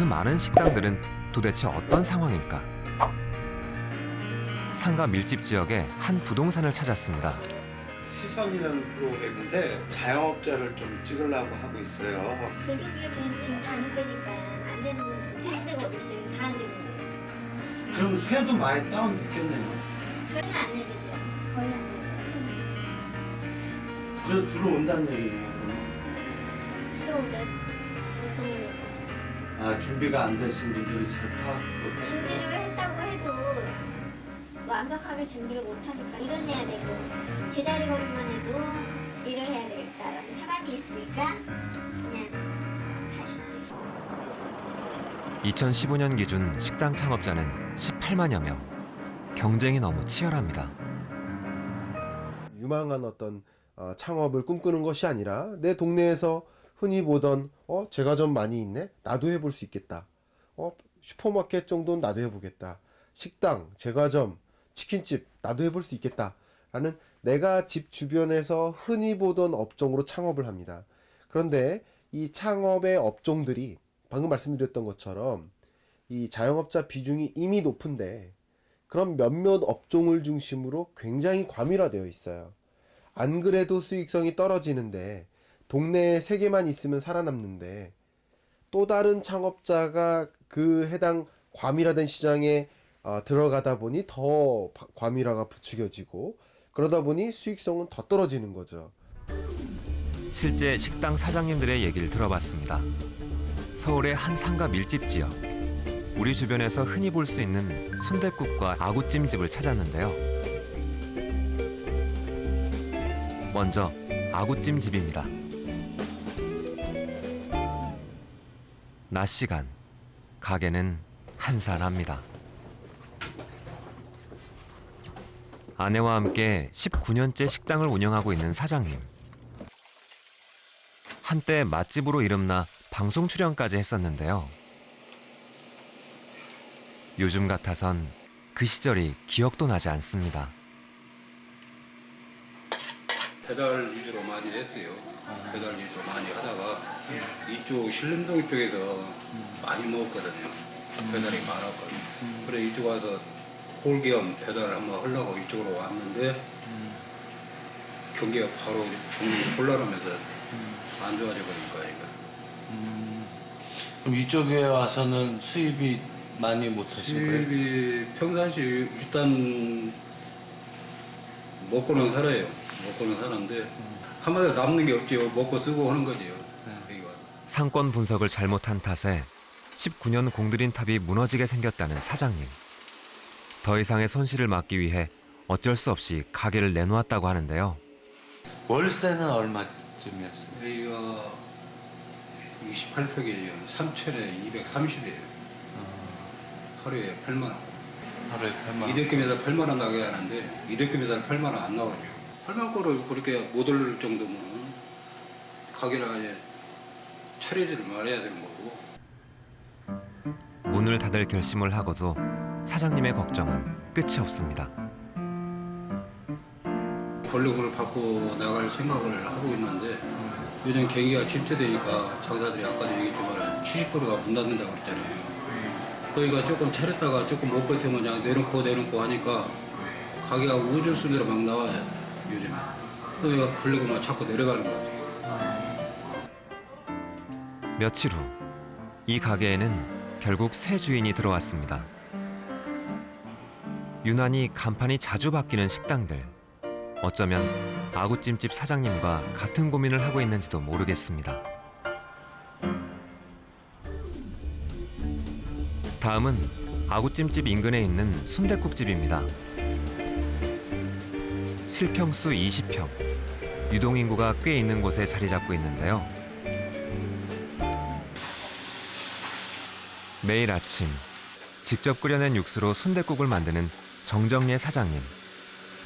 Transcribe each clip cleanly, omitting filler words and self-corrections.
그 많은 식당들은 도대체 어떤 상황일까? 상가 밀집 지역의 한 부동산을 찾았습니다. 시선이라는 프로그램인데 자영업자를 좀 찍으려고 하고 있어요. 불교비는 지금 다 안 되니까 안 되는 데가 어디 있어요? 다 안 되는데. 그럼 새도 많이 다운됐겠네요. 저희는 안 내리죠. 거의 안 내려요. 그래도 들어온다는 얘기네요. 들어오죠. 보통 아, 준비가 안 되신 분들이 잘 파악 못하고. 준비를 했다고 해도 완벽하게 준비를 못하니까 일을 해야 되고 제자리 걸음만 해도 일을 해야 되겠다라는 사람이 있으니까 그냥 하시지. 2015년 기준 식당 창업자는 18만여 명. 경쟁이 너무 치열합니다. 유망한 어떤 창업을 꿈꾸는 것이 아니라 내 동네에서 흔히 보던 제과점 많이 있네? 나도 해볼 수 있겠다. 슈퍼마켓 정도는 나도 해보겠다. 식당, 제과점, 치킨집 나도 해볼 수 있겠다. 라는 내가 집 주변에서 흔히 보던 업종으로 창업을 합니다. 그런데 이 창업의 업종들이 방금 말씀드렸던 것처럼 이 자영업자 비중이 이미 높은데 그런 몇몇 업종을 중심으로 굉장히 과밀화되어 있어요. 안 그래도 수익성이 떨어지는데 동네에 3개만 있으면 살아남는데 또 다른 창업자가 그 해당 과밀화된 시장에 들어가다 보니 더 과밀화가 부추겨지고 그러다 보니 수익성은 더 떨어지는 거죠. 실제 식당 사장님들의 얘기를 들어봤습니다. 서울의 한 상가 밀집 지역. 우리 주변에서 흔히 볼 수 있는 순댓국과 아구찜집을 찾았는데요. 먼저 아구찜집입니다. 낮 시간, 가게는 한산합니다. 아내와 함께 19년째 식당을 운영하고 있는 사장님. 한때 맛집으로 이름나 방송 출연까지 했었는데요. 요즘 같아선 그 시절이 기억도 나지 않습니다. 배달 위주로 많이 했어요. 배달 위주로 많이 하다가 이쪽 신림동 쪽에서 많이 먹었거든요. 배달이 많았거든요. 그래 이쪽 와서 홀겸 배달 한번 하려고 이쪽으로 왔는데 경기가 바로 정말 곤란하면서 안 좋아져 버리니까 이거. 그럼 이쪽에 와서는 수입이 많이 못 하신 거예요? 수입이 평상시 일단 먹고는 살아요. 먹고는 사는데 한마디로 남는 게 없지요. 먹고 쓰고 하는 거지요. 여기 와서. 상권 분석을 잘못한 탓에 19년 공들인 탑이 무너지게 생겼다는 사장님. 더 이상의 손실을 막기 위해 어쩔 수 없이 가게를 내놓았다고 하는데요. 월세는 얼마쯤이었어요? 여기가 28평이에요. 3천에 230이에요. 하루에 8만 원. 하루에 8만 원. 이득금에서 8만 원 나게 하는데 이득금에서는 8만 원 안 나오죠. 8만 원을 그렇게 못 올릴 정도면 가게를 아예 차리지를 말아야 되는 거고. 문을 닫을 결심을 하고도 사장님의 걱정은 끝이 없습니다. 권력을 받고 나갈 생각을 하고 있는데 요즘 경기가 침체되니까 장사들이 아까도 얘기했지만 70%가 문 닫는다고 그랬잖아요. 거기가 조금 차렸다가 조금 못 버티면 그냥 내놓고 하니까 가게가 우중순위로 막 나와요 요즘에. 거기가 권력을 자꾸 내려가는 거지. 며칠 후 이 가게에는 결국 새 주인이 들어왔습니다. 유난히 간판이 자주 바뀌는 식당들. 어쩌면 아구찜집 사장님과 같은 고민을 하고 있는지도 모르겠습니다. 다음은 아구찜집 인근에 있는 순댓국집입니다. 실평수 20평, 유동인구가 꽤 있는 곳에 자리 잡고 있는데요. 매일 아침 직접 끓여낸 육수로 순댓국을 만드는 정정예 사장님.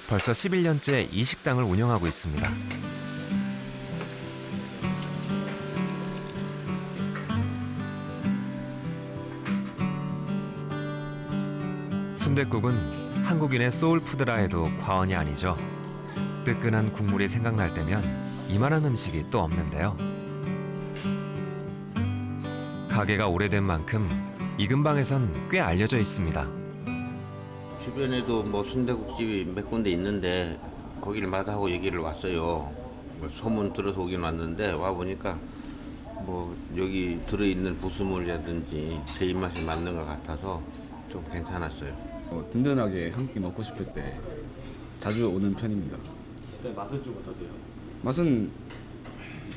벌써 11년째 이 식당을 운영하고 있습니다. 순댓국은 한국인의 소울푸드라 해도 과언이 아니죠. 뜨끈한 국물이 생각날 때면 이만한 음식이 또 없는데요. 가게가 오래된 만큼 이 근방에선 꽤 알려져 있습니다. 주변에도 뭐 순대국집이 몇 군데 있는데 거기를 마다하고 얘기를 왔어요. 뭐 소문 들어서 오긴 왔는데 와 보니까 뭐 여기 들어있는 부수물이라든지 제 입맛에 맞는 것 같아서 좀 괜찮았어요. 든든하게 한 끼 먹고 싶을 때 자주 오는 편입니다. 맛은 좀 어떠세요? 맛은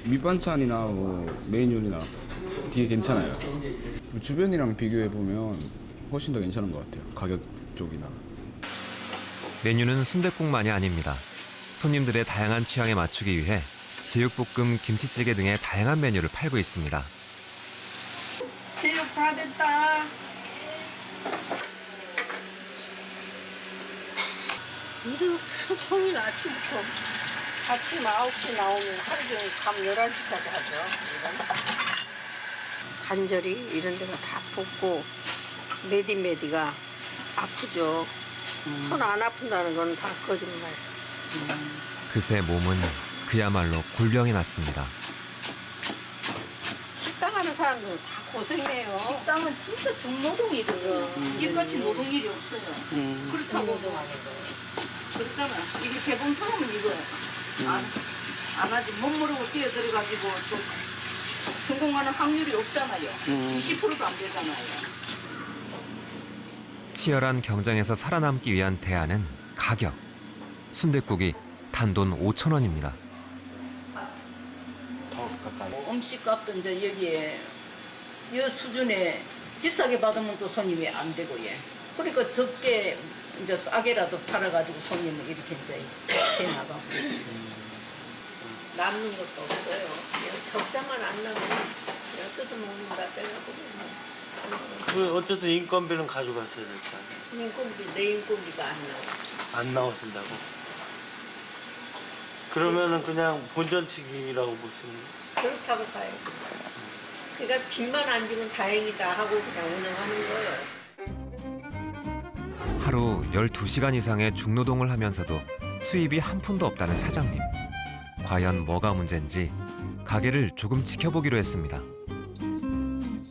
밑반찬이나 뭐 메인 요리나 되게 괜찮아요. 주변이랑 비교해 보면 훨씬 더 괜찮은 것 같아요. 가격 쪽이나. 메뉴는 순댓국만이 아닙니다. 손님들의 다양한 취향에 맞추기 위해 제육볶음, 김치찌개 등의 다양한 메뉴를 팔고 있습니다. 제육 다 됐다. 일을 하루 종일 아침부터 아침 9시 나오면 하루 종일 밤 11시까지 하죠. 관절이 이런 데가 다 붓고 메디가 아프죠. 손 안 아픈다는 건 다 거짓말. 그새 몸은 그야말로 골병이 났습니다. 식당 하는 사람들은 다 고생해요. 식당은 진짜 중노동이거든요. 이같이 노동일이 없어요. 그렇다고 그렇잖아. 이게 개봉 사람은 이거 안 하지. 못 모르고 뛰어들어가지고 또 성공하는 확률이 없잖아요. 20%도 안 되잖아요. 치열한 경쟁에서 살아남기 위한 대안은 가격. 순댓국이 단돈 5,000원입니다. 음식값도 이제 여기에 이 수준에 비싸게 받으면 또 손님이 안 되고 예. 그러니까 적게 이제 싸게라도 팔아가지고 손님을 이렇게 이제 해 나가고 남는 것도 없어요. 적자만 안 나면 그냥 뜯어먹는다 생각하고. 그 어쨌든 인건비는 가져가셔야 될 거 아니에요. 인건비, 내 인건비가 안 나와. 안 나오신다고? 그러면은 그냥 본전치기라고 보시면 그렇다고 봐요. 그러니까 빚만 안 지면 다행이다 하고 그냥 운영하는 거예요. 하루 12시간 이상의 중노동을 하면서도 수입이 한 푼도 없다는 사장님. 과연 뭐가 문제인지 가게를 조금 지켜보기로 했습니다.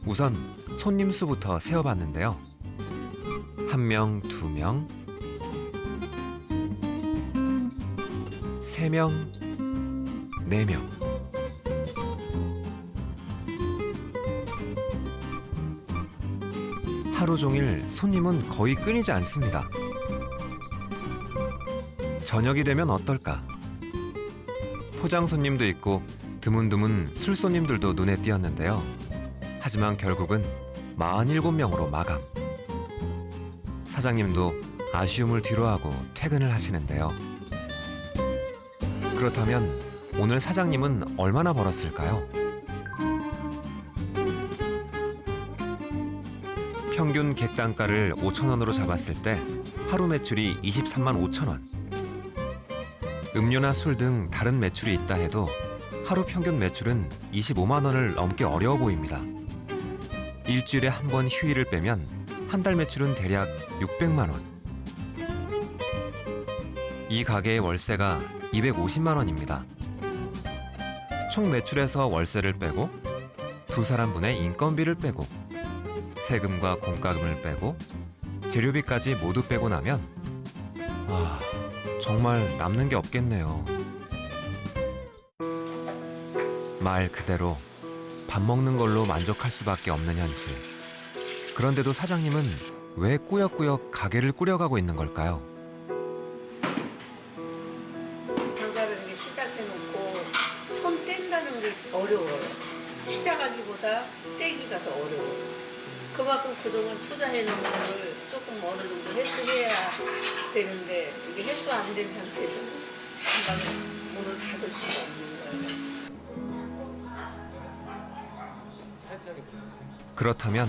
우선 손님 수부터 세어봤는데요. 1명, 2명, 3명, 4명. 하루 종일 손님은 거의 끊이지 않습니다. 저녁이 되면 어떨까? 포장 손님도 있고 드문드문 술 손님들도 눈에 띄었는데요. 하지만 결국은 47명으로 마감. 사장님도 아쉬움을 뒤로하고 퇴근을 하시는데요. 그렇다면 오늘 사장님은 얼마나 벌었을까요? 평균 객단가를 5,000원으로 잡았을 때 하루 매출이 23만 5천 원. 음료나 술 등 다른 매출이 있다 해도 하루 평균 매출은 25만 원을 넘기 어려워 보입니다. 일주일에 한 번 휴일을 빼면 한 달 매출은 대략 600만 원. 이 가게의 월세가 250만 원입니다. 총 매출에서 월세를 빼고 두 사람분의 인건비를 빼고 세금과 공과금을 빼고 재료비까지 모두 빼고 나면 정말 남는 게 없겠네요. 말 그대로 밥 먹는 걸로 만족할 수밖에 없는 현실. 그런데도 사장님은 왜 꾸역꾸역 가게를 꾸려가고 있는 걸까요? 장사를 이렇게 시작해놓고 손 뗀다는 게 어려워요. 시작하기보다 떼기가 더 어려워요. 그만큼 그동안 투자해놓은 거를 조금 어느 정도 회수해야 되는데 이게 회수 안 된 상태에서 금방 문을 닫을 수가 없는 거예요. 그렇다면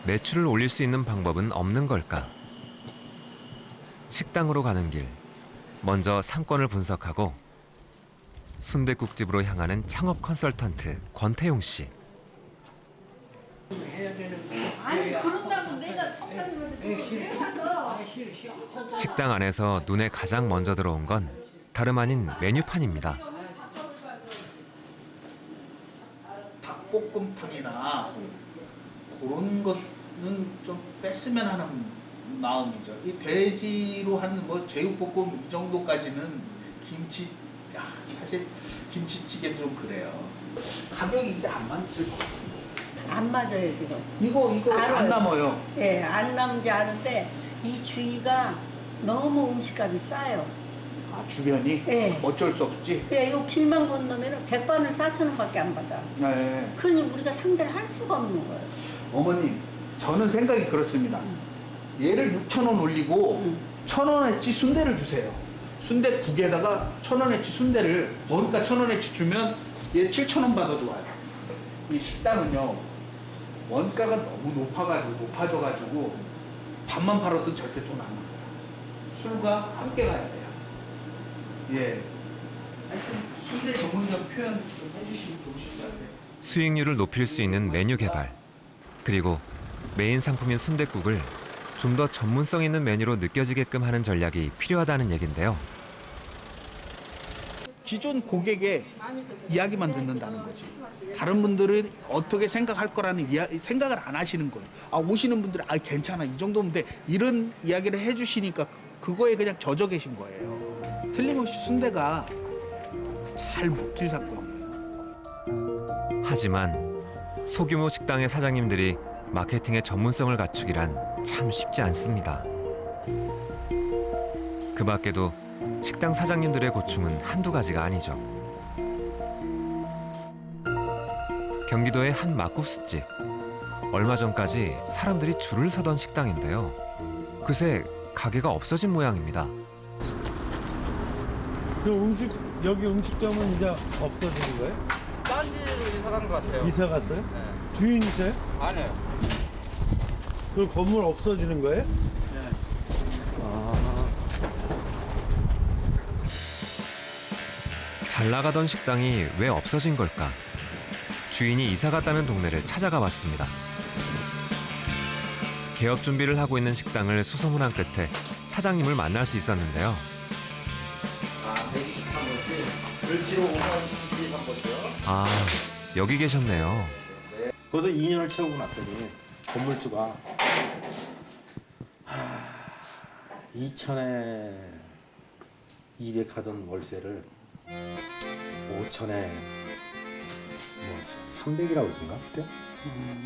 매출을 올릴 수 있는 방법은 없는 걸까? 식당으로 가는 길, 먼저 상권을 분석하고 순댓국집으로 향하는 창업 컨설턴트 권태용 씨. 식당 안에서 눈에 가장 먼저 들어온 건 다름 아닌 메뉴판입니다. 닭볶음탕이나 그런 거는 좀 뺐으면 하는 마음이죠. 이 돼지로 하는 뭐 제육볶음 이 정도까지는 사실 김치찌개도 좀 그래요. 가격이 이게 안 맞을 것 같아요. 안 맞아요 지금. 이거 알아요. 안 남아요. 예, 안 남지 않은데 이 주위가 너무 음식값이 싸요. 아, 주변이? 예. 어쩔 수 없지? 예, 요 길만 건너면 백반을 4,000원밖에 안 받아. 네. 그러니 우리가 상대를 할 수가 없는 거예요. 어머님, 저는 생각이 그렇습니다. 얘를 6,000원 올리고 1,000원어치 순대를 주세요. 순대국에다가 1,000원어치 순대를 원가 1,000원어치 주면 얘 7,000원 받아도 와요. 이 식당은요, 원가가 너무 높아져가지고 밥만 팔아서는 절대 돈 안 나와요. 술과 함께 가야 돼요. 예. 하여튼 순대 전문점 표현 좀 해주시면 좋으실 것 같아요. 수익률을 높일 수 있는 메뉴 개발, 그리고 메인 상품인 순댓국을 좀 더 전문성 있는 메뉴로 느껴지게끔 하는 전략이 필요하다는 얘긴데요. 기존 고객의 이야기만 듣는다는 거지. 다른 분들은 어떻게 생각할 거라는 생각을 안 하시는 거예요. 아, 오시는 분들은 아, 괜찮아, 이 정도면 돼, 이런 이야기를 해주시니까 그거에 그냥 젖어 계신 거예요. 틀림없이 순대가 잘 먹힐 사건이에요. 하지만 소규모 식당의 사장님들이 마케팅의 전문성을 갖추기란 참 쉽지 않습니다. 그 밖에도 식당 사장님들의 고충은 한두 가지가 아니죠. 경기도의 한 막국수집. 얼마 전까지 사람들이 줄을 서던 식당인데요. 그새 가게가 없어진 모양입니다. 여기 음식점은 이제 없어지는 거예요? 딴 데로 이사 간 것 같아요. 이사 갔어요? 네. 주인이세요? 아니에요. 그 건물 없어지는 거예요? 네. 잘 나가던 식당이 왜 없어진 걸까? 주인이 이사 갔다는 동네를 찾아가 봤습니다. 개업 준비를 하고 있는 식당을 수소문한 끝에 사장님을 만날 수 있었는데요. 아, 123번지, 을지로 5번지 한 거죠. 아, 여기 계셨네요. 거기서 2년을 채우고 났더니 건물주가 2천에 200 하던 월세를 5천에 뭐 300이라고 그러던가 그때?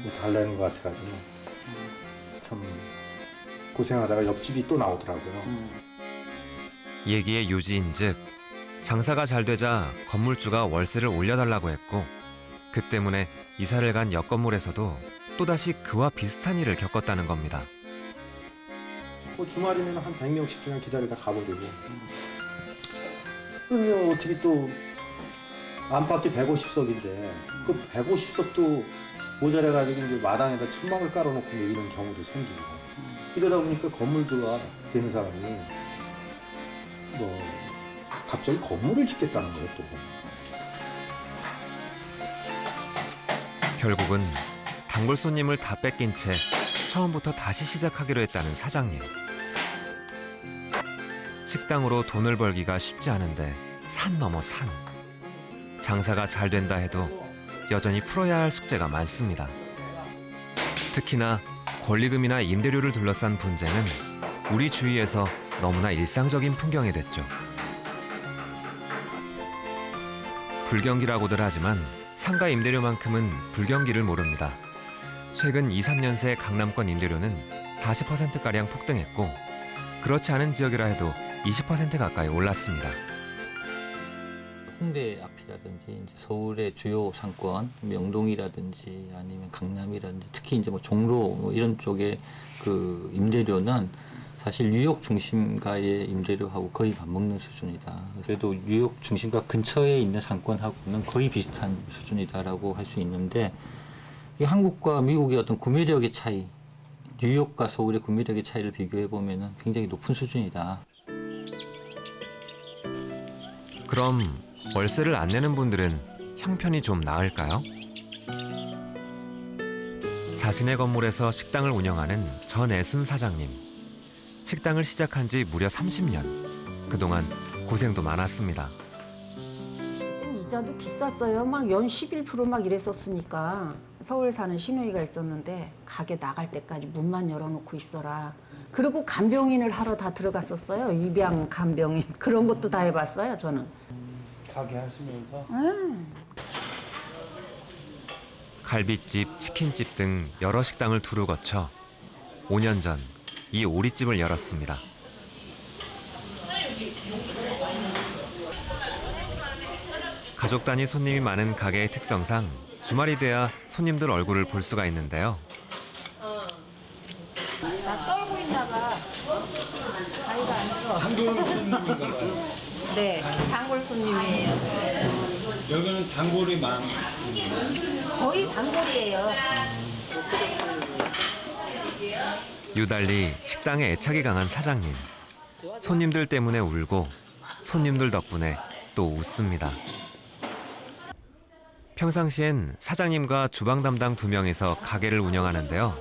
뭐 달라는 것 같아가지고 참 고생하다가 옆집이 또 나오더라고요. 얘기의 요지인즉 장사가 잘 되자 건물주가 월세를 올려달라고 했고 그 때문에 이사를 간 옆 건물에서도 또다시 그와 비슷한 일을 겪었다는 겁니다. 뭐 주말이면 한 100명씩 그냥 기다리다 가버리고 그러면 어떻게 또 안팎이 150석인데 그 150석도 모자라가지고 이제 마당에다 천막을 깔아놓고 이런 경우도 생기고 이러다 보니까 건물주가 되는 사람이 뭐 갑자기 건물을 짓겠다는 거예요 또. 결국은 단골 손님을 다 뺏긴 채 처음부터 다시 시작하기로 했다는 사장님. 식당으로 돈을 벌기가 쉽지 않은데 산 넘어 산. 장사가 잘 된다 해도 여전히 풀어야 할 숙제가 많습니다. 특히나 권리금이나 임대료를 둘러싼 분쟁은 우리 주위에서 너무나 일상적인 풍경이 됐죠. 불경기라고들 하지만 상가 임대료만큼은 불경기를 모릅니다. 최근 2, 3년 새 강남권 임대료는 40%가량 폭등했고 그렇지 않은 지역이라 해도 20% 가까이 올랐습니다. 홍대 앞이라든지 이제 서울의 주요 상권, 명동이라든지 아니면 강남이라든지 특히 이제 뭐 종로 뭐 이런 쪽의 그 임대료는 사실 뉴욕 중심가의 임대료하고 거의 맞먹는 수준이다. 그래도 뉴욕 중심가 근처에 있는 상권하고는 거의 비슷한 수준이다라고 할 수 있는데 이 한국과 미국의 어떤 구매력의 차이, 뉴욕과 서울의 구매력의 차이를 비교해 보면은 굉장히 높은 수준이다. 그럼 월세를 안 내는 분들은 형편이 좀 나을까요? 자신의 건물에서 식당을 운영하는 전애순 사장님. 식당을 시작한 지 무려 30년. 그동안 고생도 많았습니다. 이자도 비쌌어요. 막 연 11% 막 이랬었으니까. 서울 사는 시누이가 있었는데 가게 나갈 때까지 문만 열어놓고 있어라. 그리고 간병인을 하러 다 들어갔었어요. 입양 간병인. 그런 것도 다 해봤어요, 저는. 가게 하시면서? 갈비집, 치킨집 등 여러 식당을 두루 거쳐 5년 전 이 오리집을 열었습니다. 가족 단위 손님이 많은 가게의 특성상 주말이 돼야 손님들 얼굴을 볼 수가 있는데요. 나 떨고 있나 봐. 아이가 아니죠. 단골 손님인가 봐요. 네, 단골 손님이에요. 여기는 단골이 거의 단골이에요. 유달리 식당에 애착이 강한 사장님. 손님들 때문에 울고 손님들 덕분에 또 웃습니다. 평상시엔 사장님과 주방 담당 2명이서 가게를 운영하는데요.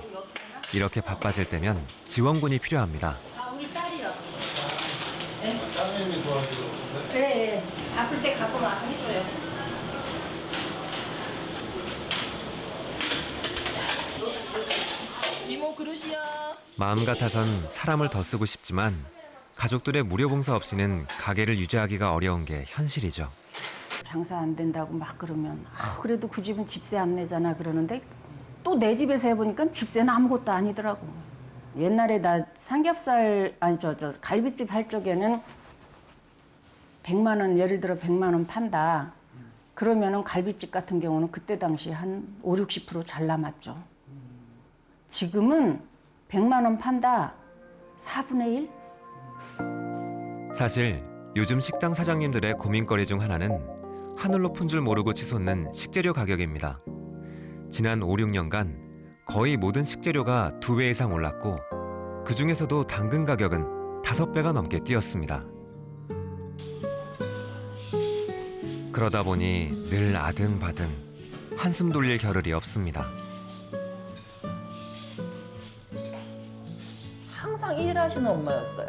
이렇게 바빠질 때면 지원군이 필요합니다. 우리 딸이요. 사장님이 도와주고. 네, 아플 때 갖고 와서 해줘요. 이모 그릇이요. 마음 같아선 사람을 더 쓰고 싶지만 가족들의 무료 봉사 없이는 가게를 유지하기가 어려운 게 현실이죠. 장사 안 된다고 막 그러면 그래도 그 집은 집세 안 내잖아 그러는데 또 내 집에서 해보니까 집세는 아무것도 아니더라고. 옛날에 나 삼겹살 갈비집 할 적에는 100만 원 예를 들어 100만 원 판다. 그러면은 갈비집 같은 경우는 그때 당시 한 5, 60% 잘 남았죠. 지금은 100만 원 판다. 4분의 1? 사실 요즘 식당 사장님들의 고민거리 중 하나는 하늘 높은 줄 모르고 치솟는 식재료 가격입니다. 지난 5, 6년간 거의 모든 식재료가 2배 이상 올랐고 그중에서도 당근 가격은 5배가 넘게 뛰었습니다. 그러다 보니 늘 아등바등 한숨 돌릴 겨를이 없습니다. 항상 일하시는 엄마였어요.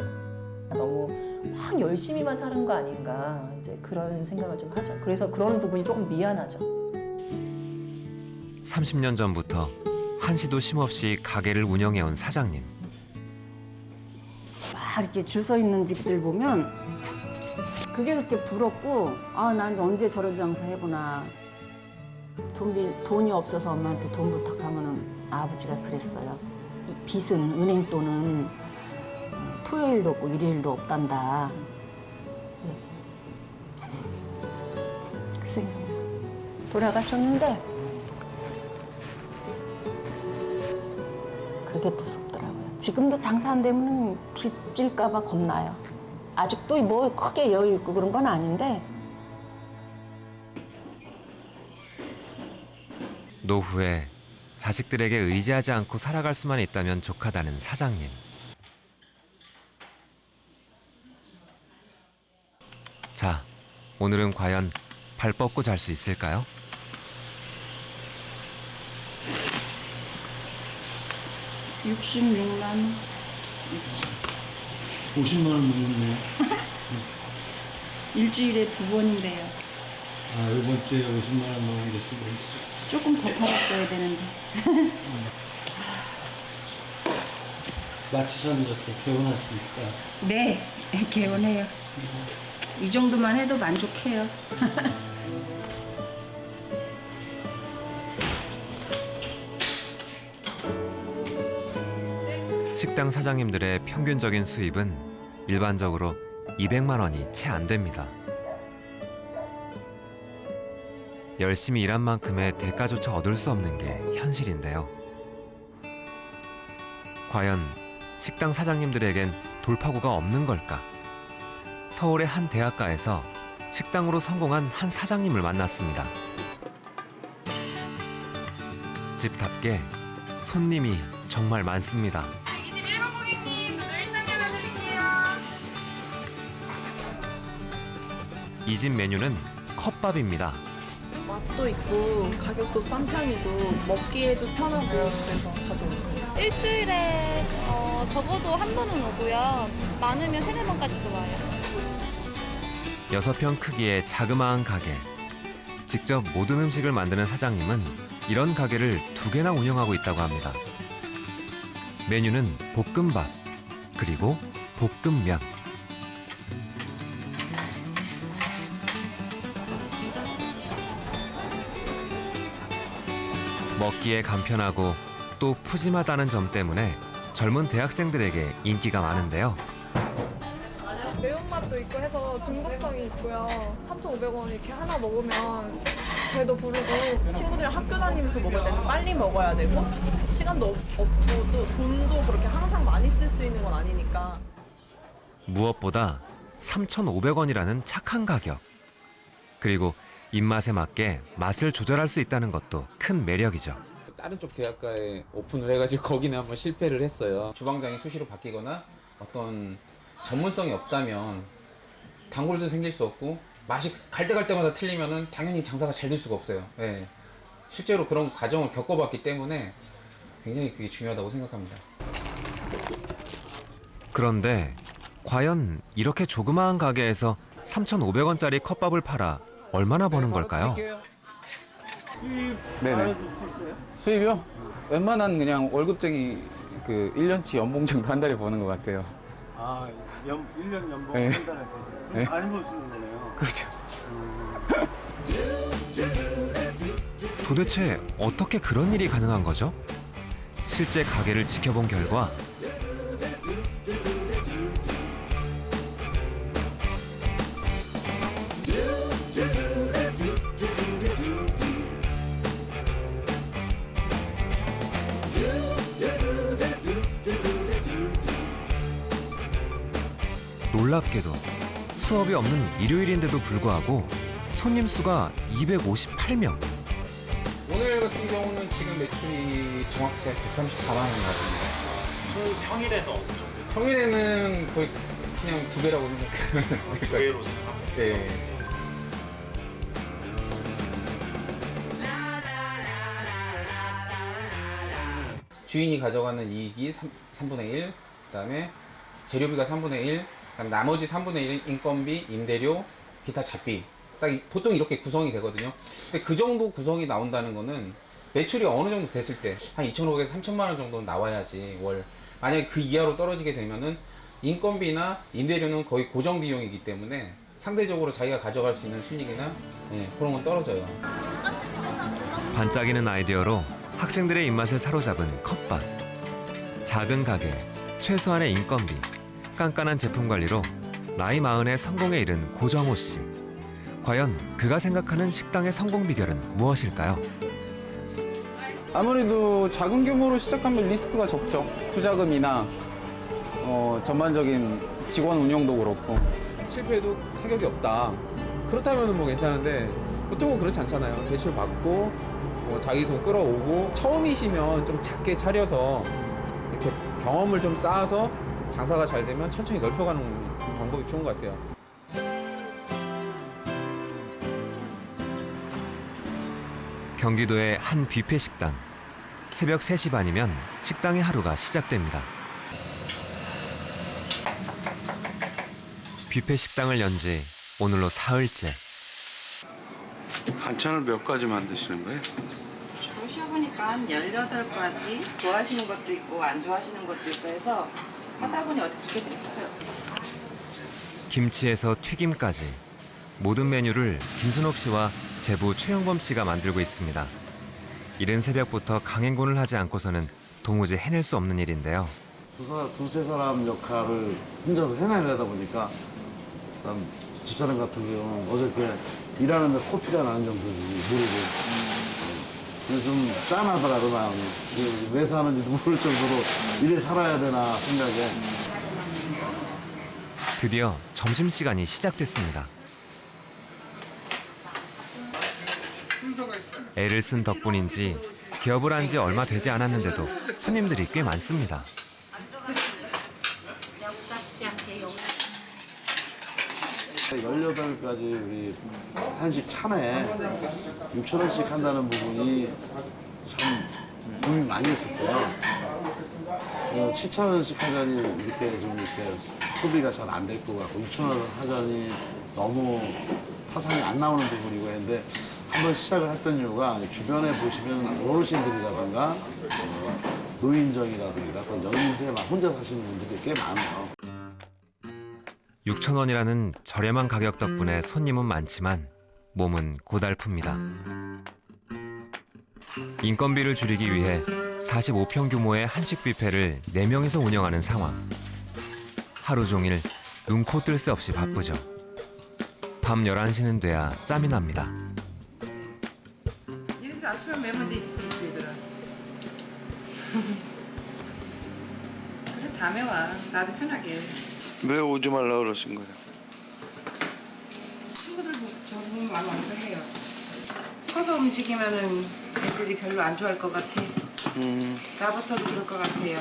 너무 막 열심히만 사는 거 아닌가 이제 그런 생각을 좀 하죠. 그래서 그런 부분이 조금 미안하죠. 30년 전부터 한시도 쉼없이 가게를 운영해온 사장님. 막 이렇게 줄 서 있는 집들 보면 그게 그렇게 부럽고 난 언제 저런 장사 해보나. 돈이 없어서 엄마한테 돈 부탁하면은 아버지가 그랬어요. 이 빚은 은행 돈은 토요일도 없고 일요일도 없단다. 그 생각. 돌아가셨는데 그게 무섭더라고요. 지금도 장사 안 되면 빚질까 봐 겁나요. 아직도 뭐 크게 여유 있고 그런 건 아닌데. 노후에 자식들에게 의지하지 않고 살아갈 수만 있다면 족하다는 사장님. 자, 오늘은 과연 발 뻗고 잘 수 있을까요? $66만 50만 원 넘었네요. 일주일에 2번인데요. 이번 주에 50만 원 넘은 게 조금 더 팔았어야 되는데. 마치셨는데 개원하십니까? 네, 개원해요. 이 정도만 해도 만족해요. 식당 사장님들의 평균적인 수입은 일반적으로 200만 원이 채 안 됩니다. 열심히 일한 만큼의 대가조차 얻을 수 없는 게 현실인데요. 과연 식당 사장님들에겐 돌파구가 없는 걸까? 서울의 한 대학가에서 식당으로 성공한 한 사장님을 만났습니다. 집답게 손님이 정말 많습니다. 21번 고객님, 저도 1단계 하나 드릴게요. 이 집 메뉴는 컵밥입니다. 맛도 있고 가격도 싼 편이고 먹기에도 편하고 그래서 자주 오고. 일주일에 적어도 한 번은 오고요. 많으면 3-4번까지도 와요. 6평 크기의 자그마한 가게. 직접 모든 음식을 만드는 사장님은 이런 가게를 2개나 운영하고 있다고 합니다. 메뉴는 볶음밥, 그리고 볶음면. 먹기에 간편하고 또 푸짐하다는 점 때문에 젊은 대학생들에게 인기가 많은데요. 매운맛도 있고 해서 중독성이 있고요. 3,500원 이렇게 하나 먹으면 배도 부르고 친구들이랑 학교 다니면서 먹을 때는 빨리 먹어야 되고 시간도 없고 또 돈도 그렇게 항상 많이 쓸 수 있는 건 아니니까. 무엇보다 3,500원이라는 착한 가격. 그리고 입맛에 맞게 맛을 조절할 수 있다는 것도 큰 매력이죠. 다른 쪽 대학가에 오픈을 해가지고 거기는 한번 실패를 했어요. 주방장이 수시로 바뀌거나 어떤 전문성이 없다면 단골도 생길 수 없고 맛이 갈 때마다 틀리면은 당연히 장사가 잘 될 수가 없어요. 예. 실제로 그런 과정을 겪어봤기 때문에 굉장히 그게 중요하다고 생각합니다. 그런데 과연 이렇게 조그마한 가게에서 3,500원짜리 컵밥을 팔아 얼마나 버는 걸까요? 네네. 수입이요? 웬만한 그냥 월급쟁이 그 1년치 연봉 정도 한 달에 버는 것 같아요. 아, 1년 연봉 네. 한 달에 네. 많이 벌 수 있는 거네요. 그렇죠. 도대체 어떻게 그런 일이 가능한 거죠? 실제 가게를 지켜본 결과 놀랍게도 수업이 없는 일요일인데도 불구하고 손님 수가 258명. 오늘 같은 경우는 지금 매출이 정확히 134만 원 나왔습니다. 그 평일에는 어느 정도? 평일에는 거의 그냥 2배라고 생각해요. 2배로 생각합니다. 네. 주인이 가져가는 이익이 3분의 1, 그다음에 재료비가 3분의 1, 그다음에 나머지 3분의 1 인건비, 임대료, 기타 잡비. 딱 보통 이렇게 구성이 되거든요. 근데 그 정도 구성이 나온다는 거는 매출이 어느 정도 됐을 때 한 2,500에서 3,000만 원 정도는 나와야지 월. 만약에 그 이하로 떨어지게 되면은 인건비나 임대료는 거의 고정 비용이기 때문에 상대적으로 자기가 가져갈 수 있는 순이익이나 그런 건 떨어져요. 반짝이는 아이디어로 학생들의 입맛을 사로잡은 컵밥. 작은 가게, 최소한의 인건비, 깐깐한 제품 관리로 나이 40에 성공에 이른 고정호 씨. 과연 그가 생각하는 식당의 성공 비결은 무엇일까요? 아무래도 작은 규모로 시작하면 리스크가 적죠. 투자금이나 전반적인 직원 운영도 그렇고. 실패해도 타격이 없다. 그렇다면 뭐 괜찮은데 보통은 그렇지 않잖아요. 대출 받고 자기 돈 끌어오고 처음이시면 좀 작게 차려서 이렇게 경험을 좀 쌓아서 장사가 잘 되면 천천히 넓혀가는 방법이 좋은 것 같아요. 경기도의 한 뷔페 식당. 새벽 3시 반이면 식당의 하루가 시작됩니다. 뷔페 식당을 연 지 오늘로 사흘째. 반찬을 몇 가지 만드시는 거예요? 보셔보니까 한 18가지 좋아하시는 것도 있고 안 좋아하시는 것도 있고 해서 하다 보니 어떻게 됐어요. 김치에서 튀김까지 모든 메뉴를 김순옥 씨와 제부 최영범 씨가 만들고 있습니다. 이른 새벽부터 강행군을 하지 않고서는 도무지 해낼 수 없는 일인데요. 두세 사람 역할을 혼자서 해내려다 보니까 집사람 같은 경우는 어저께 일하는데 코피가 나는 정도지 모르고 좀 짠하더라고 마음이. 왜 사는지도 모를 정도로 이래 살아야 되나 생각에. 드디어 점심시간이 시작됐습니다. 애를 쓴 덕분인지 개업을 한 지 얼마 되지 않았는데도 손님들이 꽤 많습니다. 18가지 우리 한식 차례 6,000원씩 한다는 부분이 참 고민 많이 했었어요. 7,000원씩 하자니 이렇게 좀 이렇게 소비가 잘 안 될 것 같고 6,000원 하자니 너무 타산이 안 나오는 부분이고 했는데 한번 시작을 했던 이유가 주변에 보시면 어르신들이라든가 노인정이라든가 또 연세 막 혼자 사시는 분들이 꽤 많아요. 6,000원이라는 저렴한 가격 덕분에 손님은 많지만 몸은 고달픕니다. 인건비를 줄이기 위해 45평 규모의 한식 뷔페를 4명이서 운영하는 상황. 하루 종일 눈, 코 뜰 새 없이 바쁘죠. 밤 11시는 돼야 짬이 납니다. 이렇게 아침에 매면 되지, 얘들아. 그래, 다음에 와. 나도 편하게. 왜 오지 말라 그러신 거예요? 친구들 적응이 많이 완벽해요. 서서 움직이면은 애들이 별로 안 좋아할 것 같아. 나부터도 그럴 것 같아요.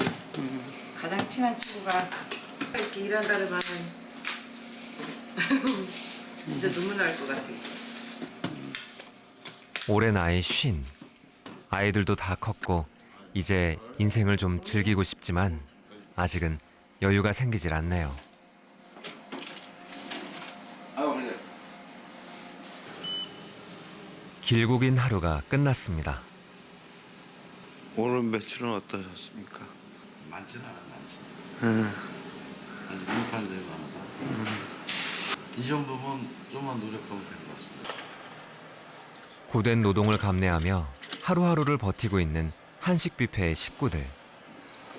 가장 친한 친구가 이렇게 일한다 그러면 진짜 눈물 날 것 같아. 올해 나이 50. 아이들도 다 컸고 이제 인생을 좀 즐기고 싶지만 아직은 여유가 생기질 않네요. 길고 긴 하루가 끝났습니다. 오늘 매출은 어떠셨습니까? 많지는 않아, 아직 미흡한 점이 많아서. 이 정도면 좀만 노력하면 될 것 같습니다. 고된 노동을 감내하며 하루하루를 버티고 있는 한식 뷔페의 식구들.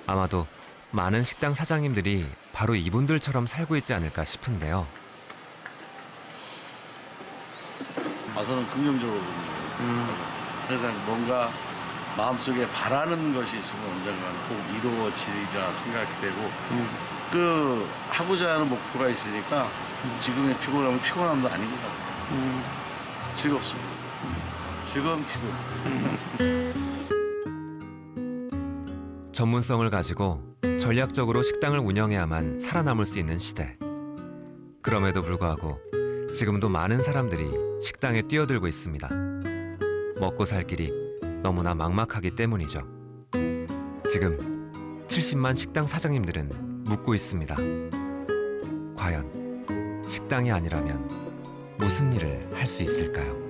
아마도 많은 식당 사장님들이 바로 이분들처럼 살고 있지 않을까 싶은데요. 저는 긍정적으로 봅니다. 세상 뭔가 마음속에 바라는 것이 있으면 언젠가는 꼭 이루어지리라 생각이 되고 그 하고자 하는 목표가 있으니까 지금의 피곤함은 피곤함도 아닌 것 같아요. 즐겁습니다. 즐거운 피곤. 전문성을 가지고 전략적으로 식당을 운영해야만 살아남을 수 있는 시대. 그럼에도 불구하고 지금도 많은 사람들이 식당에 뛰어들고 있습니다. 먹고 살 길이 너무나 막막하기 때문이죠. 지금 70만 식당 사장님들은 묻고 있습니다. 과연 식당이 아니라면 무슨 일을 할 수 있을까요?